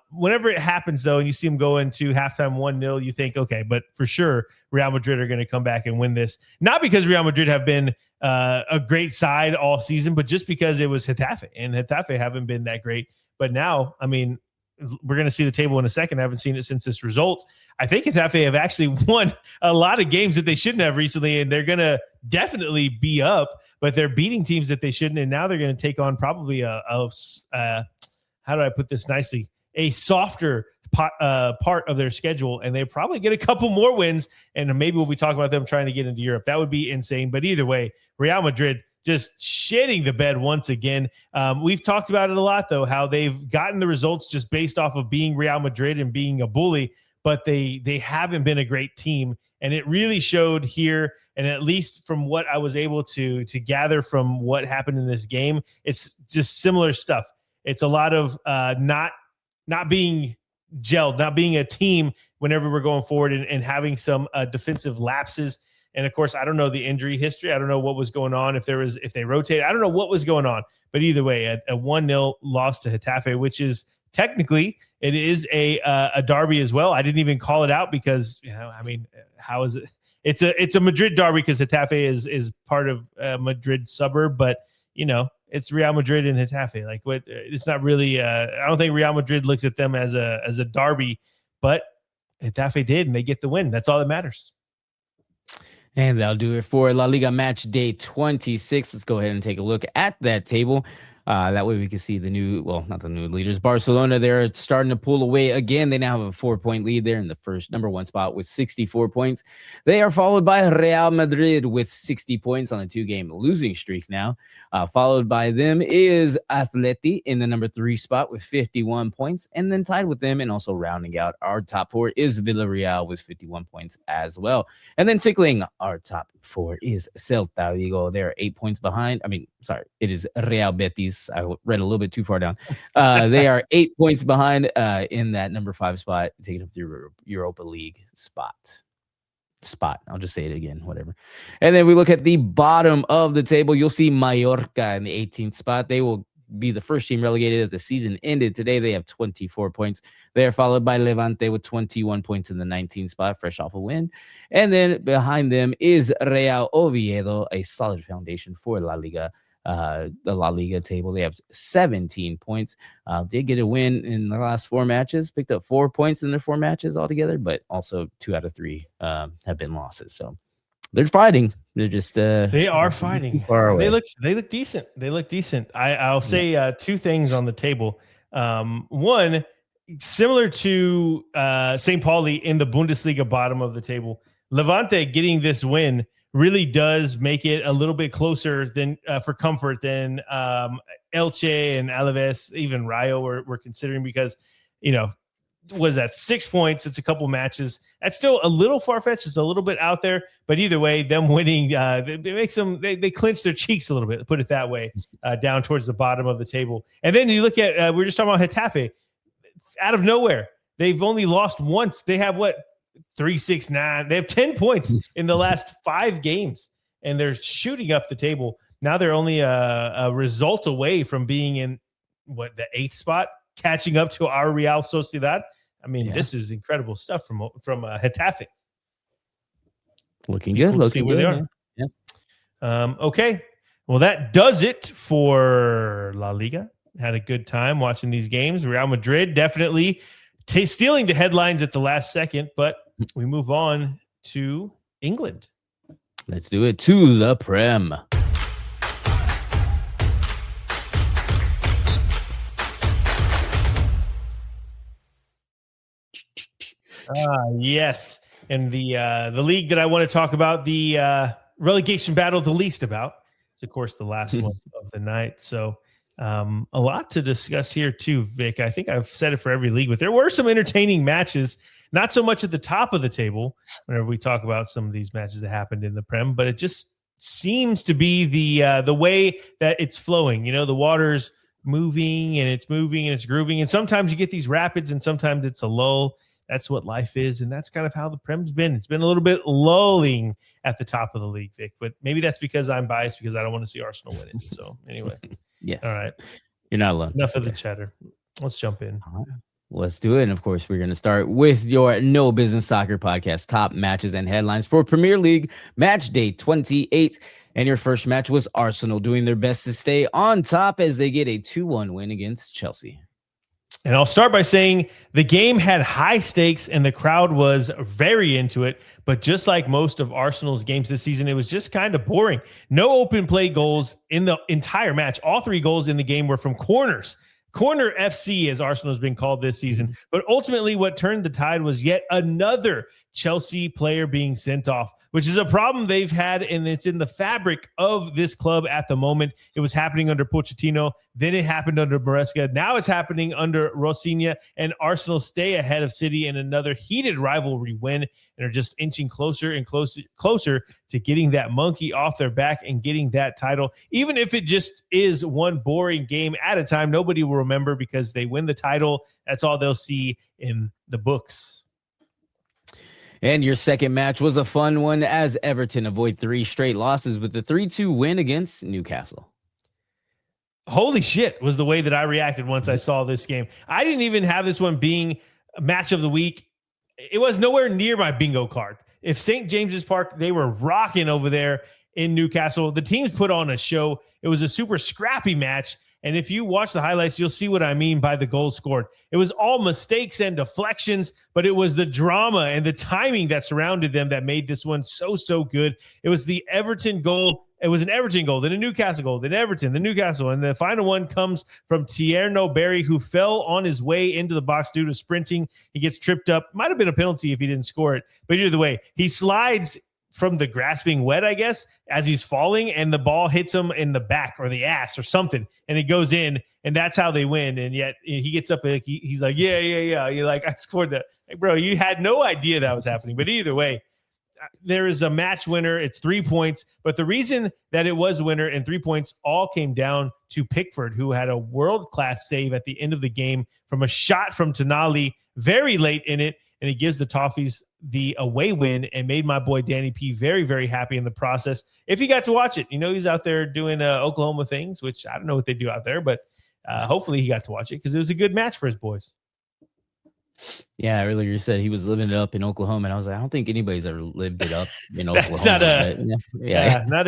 Whenever it happens, though, and you see them go into halftime 1-0, you think, okay, but for sure, Real Madrid are going to come back and win this. Not because Real Madrid have been a great side all season, but just because it was Getafe, and Getafe haven't been that great. But now, I mean, we're going to see the table in a second. I haven't seen it since this result. I think Getafe have actually won a lot of games that they shouldn't have recently, and they're going to definitely be up, but they're beating teams that they shouldn't, and now they're going to take on probably how do I put this nicely? A softer part of their schedule, and they probably get a couple more wins, and maybe we'll be talking about them trying to get into Europe. That would be insane. But either way, Real Madrid just shitting the bed once again. We've talked about it a lot, though, how they've gotten the results just based off of being Real Madrid and being a bully, but they haven't been a great team. And it really showed here, and at least from what I was able to gather from what happened in this game, it's just similar stuff. It's a lot of not being gelled, not being a team whenever we're going forward, and having some defensive lapses. And of course, I don't know the injury history. I don't know what was going on, if they rotated. I don't know what was going on. But either way, a 1-0 loss to Getafe, which is technically, it is a derby as well. I didn't even call it out because, how is it? It's a Madrid derby because Getafe is part of Madrid suburb, but it's Real Madrid and Getafe. Like, what? It's not really. I don't think Real Madrid looks at them as a derby, but Getafe did, and they get the win. That's all that matters. And that'll do it for La Liga match day 26. Let's go ahead and take a look at that table. That way we can see not the new leaders. Barcelona, they're starting to pull away again. They now have a 4-point lead there in the first number 1 spot with 64 points. They are followed by Real Madrid with 60 points on a 2-game losing streak now. Followed by them is Atleti in the number 3 spot with 51 points. And then tied with them and also rounding out our top 4 is Villarreal with 51 points as well. And then tickling our top 4 is Celta Vigo. They're 8 points behind. It is Real Betis. I read a little bit too far down. They are 8 points behind in that number 5 spot, taking up the Europa League spot. I'll just say it again, whatever. And then we look at the bottom of the table. You'll see Mallorca in the 18th spot. They will be the first team relegated as the season ended today. They have 24 points. They are followed by Levante with 21 points in the 19th spot, fresh off a win. And then behind them is Real Oviedo, a solid foundation for La Liga. The La Liga table. They have 17 points. Did get a win in the last 4 matches, picked up 4 points in their 4 matches altogether, but also 2 out of 3 have been losses. So they're fighting. They're just they are fighting. They look decent. I'll say 2 things on the table. One, similar to St. Pauli in the Bundesliga bottom of the table, Levante getting this win really does make it a little bit closer than for comfort than Elche and Alaves, even Rayo we're considering, because, was that 6 points? It's a couple matches. That's still a little far-fetched. It's a little bit out there, but either way, them winning, it makes them, they clinch their cheeks a little bit, put it that way, down towards the bottom of the table. And then you look at, we were just talking about Getafe. Out of nowhere, they've only lost once. They have 3-6-9. They have 10 points in the last 5 games, and they're shooting up the table. Now they're only a result away from being in the 8th spot, catching up to our Real Sociedad. This is incredible stuff from Getafe. Looking good. See where they are. Yeah. Okay. Well, that does it for La Liga. Had a good time watching these games. Real Madrid definitely stealing the headlines at the last second, but we move on to England. Let's do it to the Prem. Yes, and the league that I want to talk about, the relegation battle the least about, is of course the last one of the night. So a lot to discuss here too, Vic. I think I've said it for every league, but there were some entertaining matches. Not so much at the top of the table whenever we talk about some of these matches that happened in the Prem, but it just seems to be the way that it's flowing. The water's moving and it's grooving, and sometimes you get these rapids and sometimes it's a lull. That's what life is, and that's kind of how the Prem's been. It's been a little bit lulling at the top of the league, Vic, but maybe that's because I'm biased because I don't want to see Arsenal win it. So anyway. Yes. All right. You're not alone. Enough of the chatter. Let's jump in. All right. Let's do it. And of course, we're going to start with your No Business Soccer podcast, top matches and headlines for Premier League match day 28. And your first match was Arsenal doing their best to stay on top as they get a 2-1 win against Chelsea. And I'll start by saying the game had high stakes and the crowd was very into it. But just like most of Arsenal's games this season, it was just kind of boring. No open play goals in the entire match. All 3 goals in the game were from corners. Corner FC, as Arsenal has been called this season. But ultimately, what turned the tide was yet another Chelsea player being sent off, which is a problem they've had, and it's in the fabric of this club at the moment. It was happening under Pochettino, then it happened under Maresca. Now it's happening under Rosinha, and Arsenal stay ahead of City in another heated rivalry win, and are just inching closer and closer to getting that monkey off their back and getting that title. Even if it just is one boring game at a time, nobody will remember because they win the title. That's all they'll see in the books. And your second match was a fun one as Everton avoid 3 straight losses with the 3-2 win against Newcastle. Holy shit was the way that I reacted once I saw this game. I didn't even have this one being a match of the week. It was nowhere near my bingo card. If St. James's Park, they were rocking over there in Newcastle. The teams put on a show. It was a super scrappy match. And if you watch the highlights, you'll see what I mean by the goals scored. It was all mistakes and deflections, but it was the drama and the timing that surrounded them that made this one so good. It was the Everton goal. It was an Everton goal, then a Newcastle goal, then Everton, then Newcastle. And the final one comes from Tierno Barry, who fell on his way into the box due to sprinting. He gets tripped up. Might have been a penalty if he didn't score it. But either way, he slides from the grasping wet, I guess, as he's falling, and the ball hits him in the back or the ass or something, and it goes in, and that's how they win. And yet he gets up and he's like, yeah. You're like, I scored that. Like, bro, you had no idea that was happening. But either way, there is a match winner. It's 3 points. But the reason that it was a winner and 3 points all came down to Pickford, who had a world-class save at the end of the game from a shot from Tonali very late in it. And he gives the Toffees the away win and made my boy Danny P very, very happy in the process. If he got to watch it, he's out there doing Oklahoma things, which I don't know what they do out there, but hopefully he got to watch it because it was a good match for his boys. Yeah, earlier you said he was living it up in Oklahoma, and I was like, I don't think anybody's ever lived it up in Oklahoma. That's not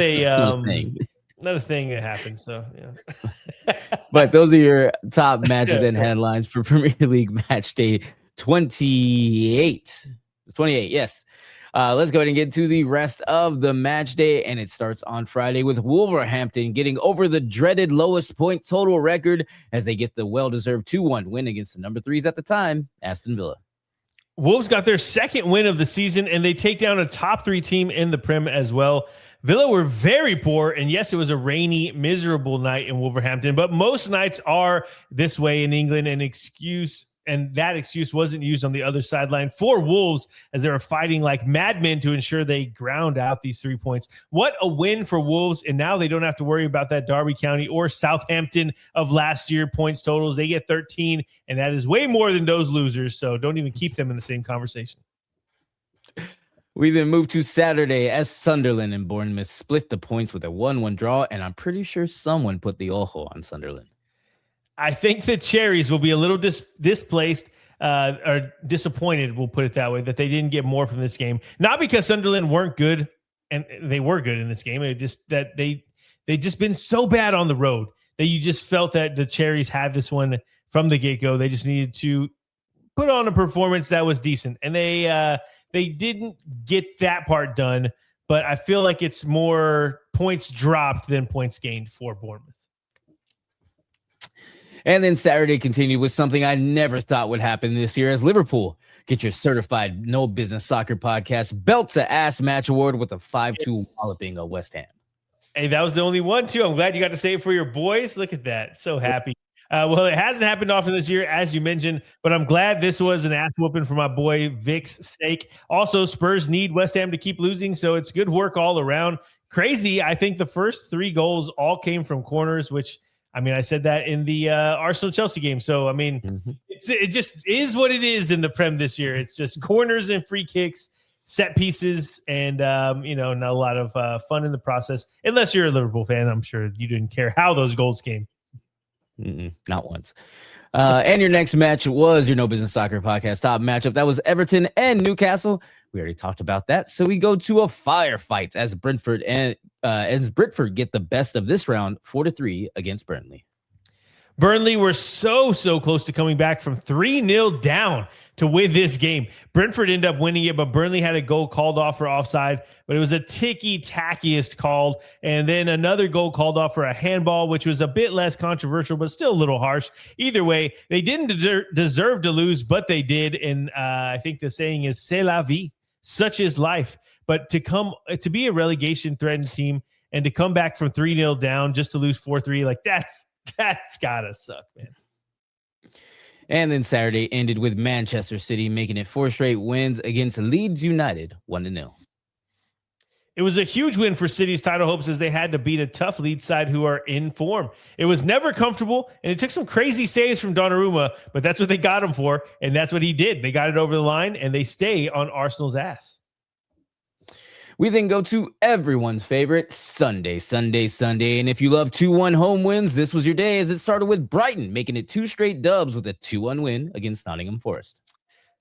not a thing that happens. So, yeah. But those are your top matches and headlines for Premier League Match Day 28, yes. Let's go ahead and get to the rest of the match day, and it starts on Friday with Wolverhampton getting over the dreaded lowest point total record as they get the well-deserved 2-1 win against the number 3s at the time, Aston Villa. Wolves got their second win of the season, and they take down a top 3 team in the Prem as well. Villa were very poor, and yes, it was a rainy, miserable night in Wolverhampton, but most nights are this way in England, and that excuse wasn't used on the other sideline for Wolves as they were fighting like madmen to ensure they ground out these 3 points. What a win for Wolves, and now they don't have to worry about that Derby County or Southampton of last year points totals. They get 13, and that is way more than those losers, so don't even keep them in the same conversation. We then move to Saturday as Sunderland and Bournemouth split the points with a 1-1 draw, and I'm pretty sure someone put the ojo on Sunderland. I think the Cherries will be a little displaced or disappointed, we'll put it that way, that they didn't get more from this game. Not because Sunderland weren't good, and they were good in this game. It just that they just been so bad on the road that you just felt that the Cherries had this one from the get-go. They just needed to put on a performance that was decent, and they didn't get that part done. But I feel like it's more points dropped than points gained for Bournemouth. And then Saturday continued with something I never thought would happen this year as Liverpool get your certified no business soccer podcast belt to ass match award with a 5-2 walloping of West Ham. Hey, that was the only one too. I'm glad you got to say it for your boys. Look at that. So happy. Well, it hasn't happened often this year, as you mentioned, but I'm glad this was an ass whooping for my boy Vic's sake. Also, Spurs need West Ham to keep losing, so it's good work all around. Crazy. I think the first 3 goals all came from corners, which I said that in the Arsenal-Chelsea game. So, it just is what it is in the Prem this year. It's just corners and free kicks, set pieces, and, not a lot of fun in the process. Unless you're a Liverpool fan, I'm sure you didn't care how those goals came. Not once. And your next match was your No Business Soccer podcast top matchup. That was Everton and Newcastle. We already talked about that. So we go to a firefight as Brentford get the best of this round 4-3 against Burnley. Burnley were so close to coming back from 3-0 down to win this game. Brentford ended up winning it, but Burnley had a goal called off for offside, but it was a ticky-tackiest called, and then another goal called off for a handball, which was a bit less controversial, but still a little harsh. Either way, they didn't deserve to lose, but they did, and I think the saying is "c'est la vie," such is life. But to be a relegation-threatened team and to come back from 3-0 down just to lose 4-3, like that's gotta suck, man. And then Saturday ended with Manchester City making it 4 straight wins against Leeds United, 1-0. It was a huge win for City's title hopes as they had to beat a tough Leeds side who are in form. It was never comfortable, and it took some crazy saves from Donnarumma, but that's what they got him for, and that's what he did. They got it over the line, and they stay on Arsenal's ass. We then go to everyone's favorite Sunday. And if you love 2-1 home wins, this was your day as it started with Brighton making it 2 straight dubs with a 2-1 win against Nottingham Forest.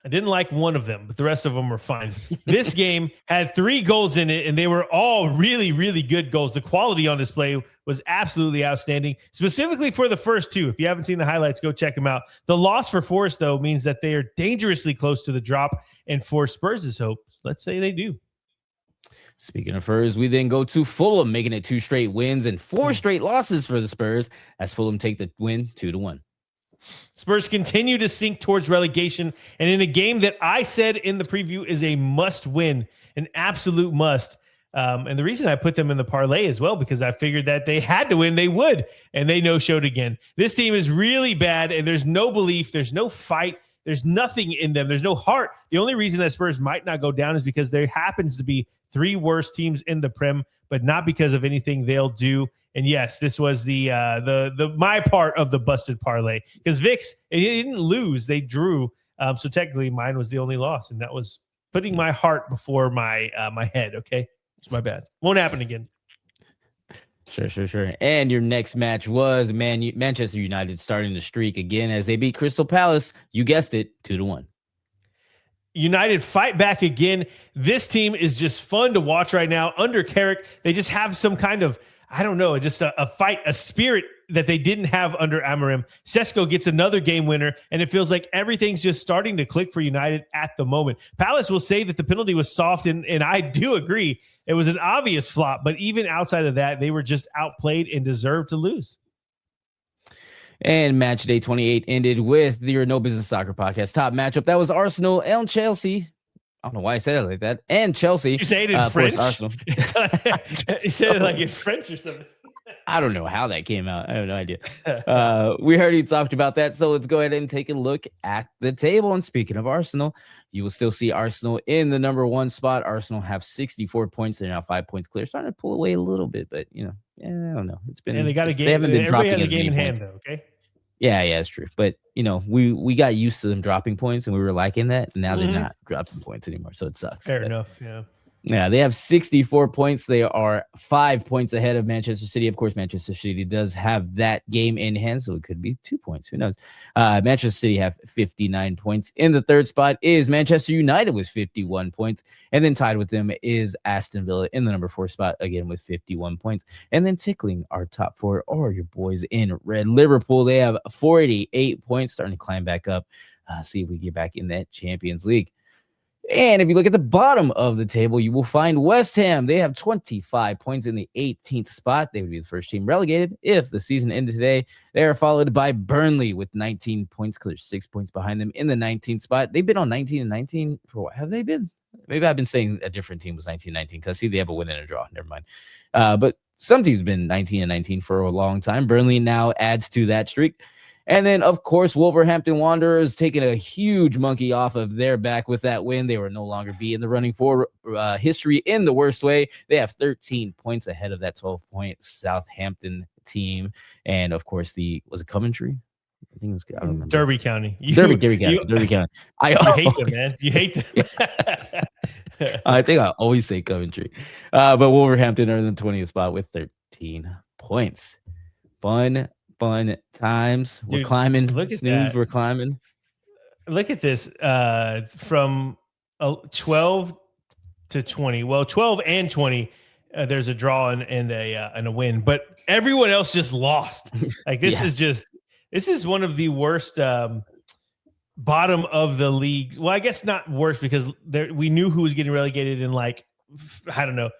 I didn't like one of them, but the rest of them were fine. This game had 3 goals in it, and they were all really, really good goals. The quality on display was absolutely outstanding, specifically for the first 2. If you haven't seen the highlights, go check them out. The loss for Forest, though, means that they are dangerously close to the drop, and for Spurs' hopes, let's say they do. Speaking of Spurs, we then go to Fulham, making it 2 straight wins and 4 straight losses for the Spurs as Fulham take the win 2-1. Spurs continue to sink towards relegation, and in a game that I said in the preview is a must win, an absolute must. And the reason I put them in the parlay as well, because I figured that they had to win, they would, and they no-showed again. This team is really bad, and there's no belief, there's no fight, there's nothing in them, there's no heart. The only reason that Spurs might not go down is because there happens to be 3 worst teams in the Prem, but not because of anything they'll do. And yes, this was the my part of the busted parlay, because Vix, they didn't lose, they drew. So technically mine was the only loss, and that was putting my heart before my my head. Okay, it's my bad. Won't happen again. Sure. And your next match was Manchester United starting the streak again as they beat Crystal Palace. You guessed it, 2-1. United fight back again. This team is just fun to watch right now. Under Carrick, they just have some kind of, I don't know, just a fight, a spirit that they didn't have under Amorim. Sesko gets another game winner, and it feels like everything's just starting to click for United at the moment. Palace will say that the penalty was soft, and I do agree. It was an obvious flop, but even outside of that, they were just outplayed and deserved to lose. And match day 28 ended with your No Business Soccer podcast top matchup. That was Arsenal and Chelsea. I don't know why I said it like that. And Chelsea. You say it in French? Arsenal. You said it like in French or something. I don't know how that came out. I have no idea. We already talked about that, so let's go ahead and take a look at the table. And speaking of Arsenal, you will still see Arsenal in the number 1 spot. Arsenal have 64 points. They're now 5 points clear. Starting to pull away a little bit, but I don't know. It's been. And they got a game. They haven't been everybody dropping has a game in hand, points. though. Okay. Yeah, it's true. But we got used to them dropping points, and we were liking that. And now they're not dropping points anymore, so it sucks. Fair enough. Yeah. Yeah, they have 64 points. They are 5 points ahead of Manchester City. Of course, Manchester City does have that game in hand, so it could be 2 points. Who knows? Manchester City have 59 points. In the 3rd spot is Manchester United with 51 points. And then tied with them is Aston Villa in the number 4 spot, again with 51 points. And then tickling our top 4 are your boys in red. Liverpool, they have 48 points, starting to climb back up. See if we get back in that Champions League. And if you look at the bottom of the table, you will find West Ham. They have 25 points in the 18th spot. They would be the first team relegated if the season ended today. They are followed by Burnley with 19 points, clear 6 points behind them in the 19th spot. They've been on 19 and 19 for what have they been? Maybe I've been saying a different team was 19-19 because I see they have a win and a draw. Never mind. But some teams been 19 and 19 for a long time. Burnley now adds to that streak. And then, of course, Wolverhampton Wanderers taking a huge monkey off of their back with that win. They will no longer be in the running for history in the worst way. They have 13 points ahead of that 12-point Southampton team. And, of course, was it Coventry? I think it was, I don't remember. Derby County. Derby County. I hate them, man. You hate them. I think I always say Coventry. But Wolverhampton are in the 20th spot with 13 points. Fun times. We're climbing. Look at Snooze, that. We're climbing. Look at this. From 12 to 20. Well, 12 and 20, there's a draw and a win. But everyone else just lost. Like this is just This is one of the worst bottom of the leagues. Well, I guess not worse because we knew who was getting relegated in like, I don't know,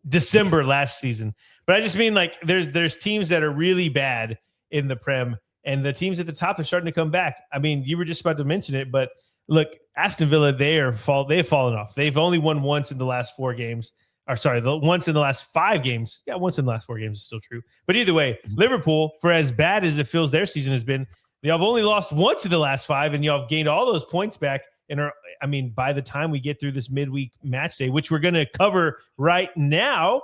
December last season. But I just mean like there's teams that are really bad in the Prem, and the teams at the top are starting to come back. I mean, you were just about to mention it, but look, Aston Villa, they've fallen off. They've only won once in the last 4 games. Or sorry, once in the last 5 games. Yeah, once in the last 4 games is still true. But either way, Liverpool, for as bad as it feels their season has been, y'all have only lost once in the last 5, and y'all have gained all those points back. And by the time we get through this midweek match day, which we're going to cover right now,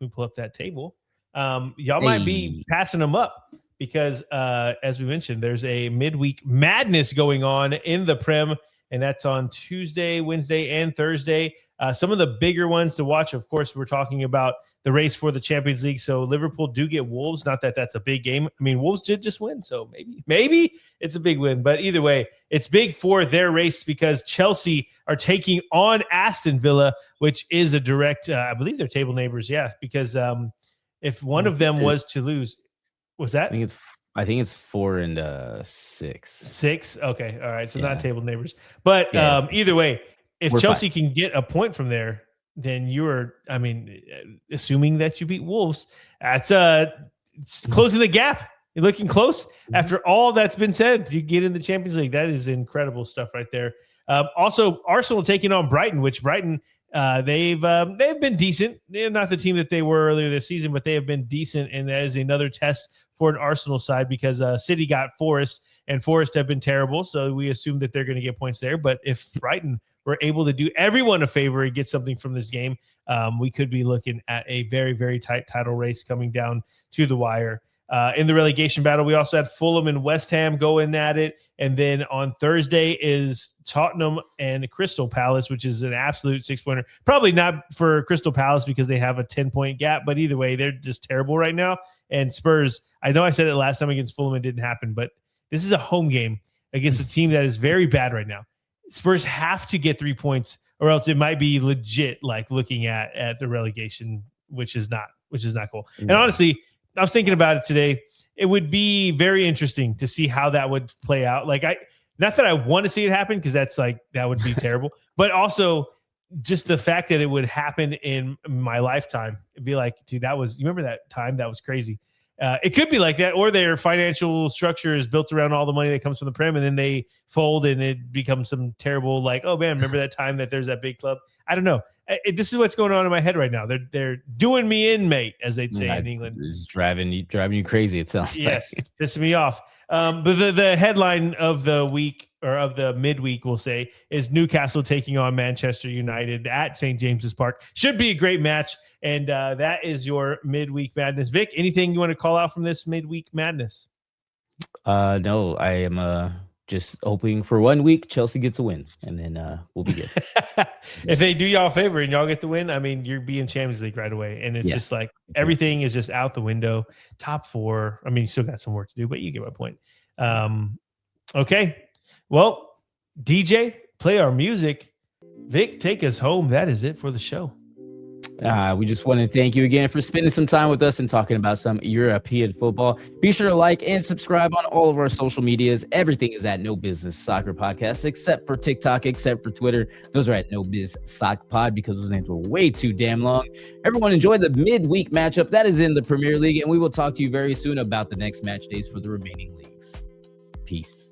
we pull up that table. Y'all might be passing them up because, as we mentioned, there's a midweek madness going on in the Prem, and that's on Tuesday, Wednesday, and Thursday. Some of the bigger ones to watch, of course, we're talking about the race for the Champions League. So Liverpool do get Wolves. Not that that's a big game. I mean, Wolves did just win, so maybe it's a big win. But either way, it's big for their race because Chelsea are taking on Aston Villa, which is a direct, I believe they're table neighbors. Yeah, because if one of them was to lose, was that? I think it's 4 and 6. 6? Okay, all right. So not table neighbors. But either way, if Chelsea can get a point from there, then assuming that you beat Wolves, that's it's closing the gap. You're looking close. After all that's been said, you get in the Champions League. That is incredible stuff right there. Also, Arsenal taking on Brighton, which Brighton, they've been decent. They're not the team that they were earlier this season, but they have been decent, and that is another test for an Arsenal side because City got Forest, and Forest have been terrible, so we assume that they're going to get points there. But if Brighton were able to do everyone a favor and get something from this game, we could be looking at a very, very tight title race coming down to the wire. In the relegation battle, we also had Fulham and West Ham going at it. And then on Thursday is Tottenham and Crystal Palace, which is an absolute 6-pointer. Probably not for Crystal Palace because they have a 10-point gap, but either way, they're just terrible right now. And Spurs, I know I said it last time against Fulham, it didn't happen, but this is a home game against a team that is very bad right now. Spurs have to get 3 points or else it might be legit like looking at the relegation, which is not cool. And honestly, I was thinking about it today. It would be very interesting to see how that would play out. Like not that I want to see it happen because that would be terrible, but also just the fact that it would happen in my lifetime. It'd be like, dude, you remember that time? That was crazy. It could be like that, or their financial structure is built around all the money that comes from the Prem, and then they fold and it becomes some terrible, like, oh man, remember that time that there's that big club? I don't know. This is what's going on in my head right now. They're doing me in, mate, as they'd say in England. It's driving you crazy. It sounds yes, it's pissing me off. But the headline of the week or of the midweek, we'll say, is Newcastle taking on Manchester United at St. James's Park. Should be a great match. And that is your midweek madness. Vic, anything you want to call out from this midweek madness? No, I am just hoping for 1 week Chelsea gets a win, and then we'll be good. If they do y'all a favor and y'all get the win, I mean, you're being Champions League right away. And it's just like everything is just out the window. Top 4. I mean, you still got some work to do, but you get my point. Okay. Well, DJ, play our music. Vic, take us home. That is it for the show. We just want to thank you again for spending some time with us and talking about some European football. Be sure to like and subscribe on all of our social medias. Everything is at No Business Soccer Podcast, except for TikTok, except for Twitter. Those are at No Biz Soc Pod because those names were way too damn long. Everyone enjoy the midweek matchup that is in the Premier League, and we will talk to you very soon about the next match days for the remaining leagues. Peace.